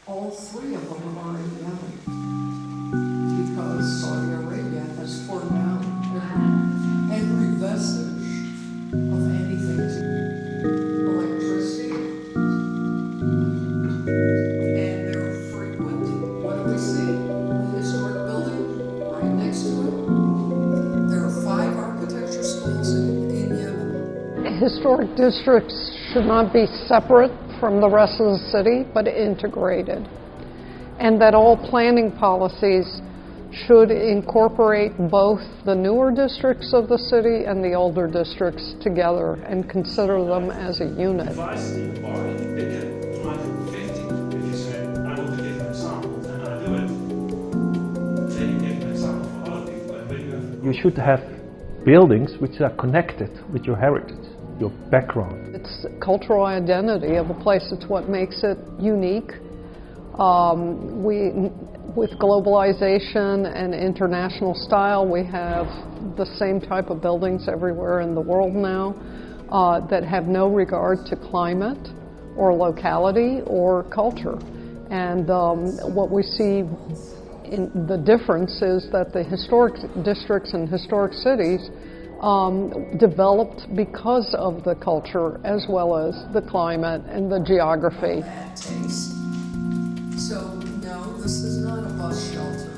all three of them are in Yemen, because Saudi Arabia has torn down every vestige of anything to electricity, and they're frequent. What do we see? A historic building right next to it. There are 5 architecture schools in Yemen. Historic districts should not be separate from the rest of the city, but integrated. And that all planning policies should incorporate both the newer districts of the city and the older districts together and consider them as a unit. You should have buildings which are connected with your heritage, your background. It's cultural identity of a place. It's what makes it unique. With globalization and international style, we have the same type of buildings everywhere in the world now that have no regard to climate or locality or culture. And what we see in the difference is that the historic districts and historic cities developed because of the culture as well as the climate and the geography. So, no, this is not a bus shelter.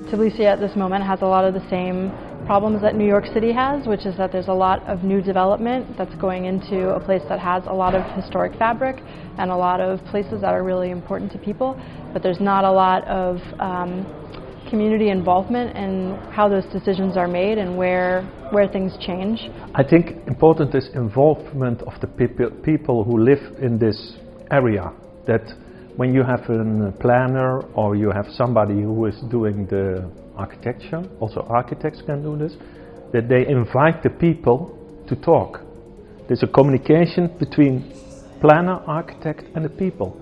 Tbilisi at this moment has a lot of the same problems that New York City has, which is that there's a lot of new development that's going into a place that has a lot of historic fabric and a lot of places that are really important to people, but there's not a lot of community involvement in how those decisions are made and where things change. I think important is involvement of the people who live in this area, that when you have a planner or you have somebody who is doing the architecture, also architects can do this, that they invite the people to talk. There's a communication between planner, architect and the people.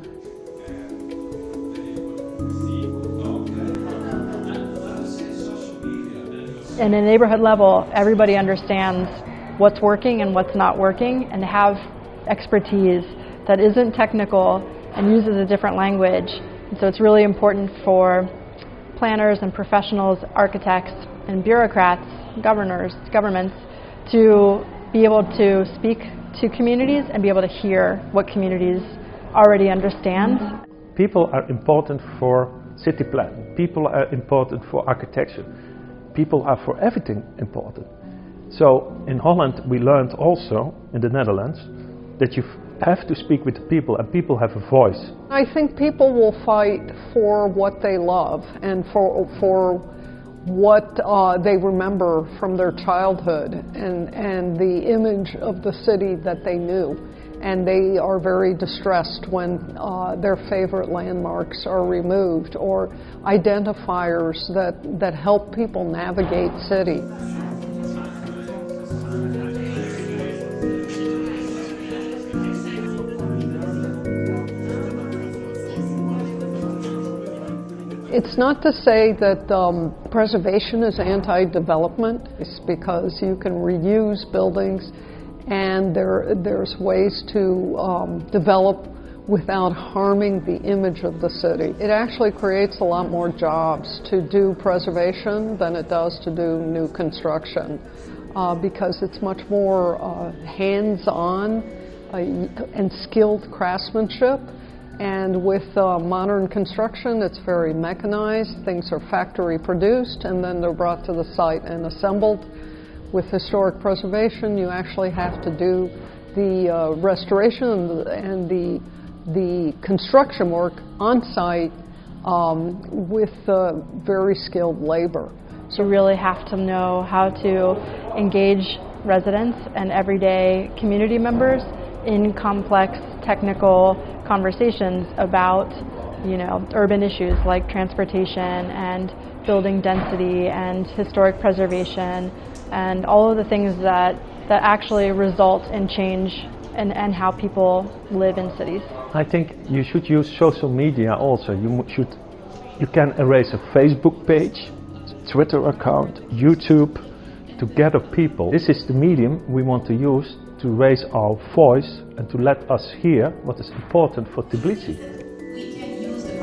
In a neighborhood level, everybody understands what's working and what's not working and have expertise that isn't technical and uses a different language. And so it's really important for planners and professionals, architects and bureaucrats, governments to be able to speak to communities and be able to hear what communities already understand. People are important for city planning. People are important for architecture. People are for everything important. So in Holland we learned also, in the Netherlands, that you have to speak with the people and people have a voice. I think people will fight for what they love and for what they remember from their childhood and the image of the city that they knew. And they are very distressed when their favorite landmarks are removed or identifiers that help people navigate city. It's not to say that preservation is anti-development. It's because you can reuse buildings and there's ways to develop without harming the image of the city. It actually creates a lot more jobs to do preservation than it does to do new construction because it's much more hands-on and skilled craftsmanship. And with modern construction, it's very mechanized. Things are factory produced and then they're brought to the site and assembled. With historic preservation, you actually have to do the restoration and the construction work on site with very skilled labor. So you really have to know how to engage residents and everyday community members in complex technical conversations about, urban issues like transportation and building density and historic preservation and all of the things that actually result in change and how people live in cities. I think you should use social media also. You can erase a Facebook page, Twitter account, YouTube, to gather people. This is the medium we want to use to raise our voice and to let us hear what is important for Tbilisi. We can use the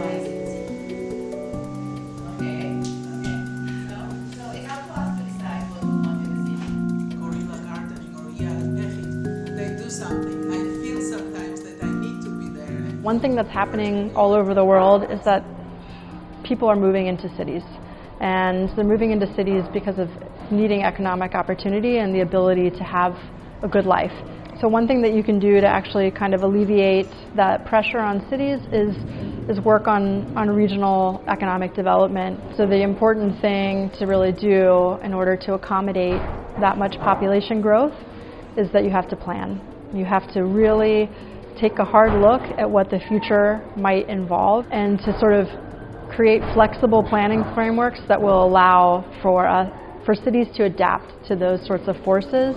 One thing that's happening all over the world is that people are moving into cities. And they're moving into cities because of needing economic opportunity and the ability to have a good life. So one thing that you can do to actually kind of alleviate that pressure on cities is work on regional economic development. So the important thing to really do in order to accommodate that much population growth is that you have to plan. You have to really take a hard look at what the future might involve and to sort of create flexible planning frameworks that will allow for cities to adapt to those sorts of forces.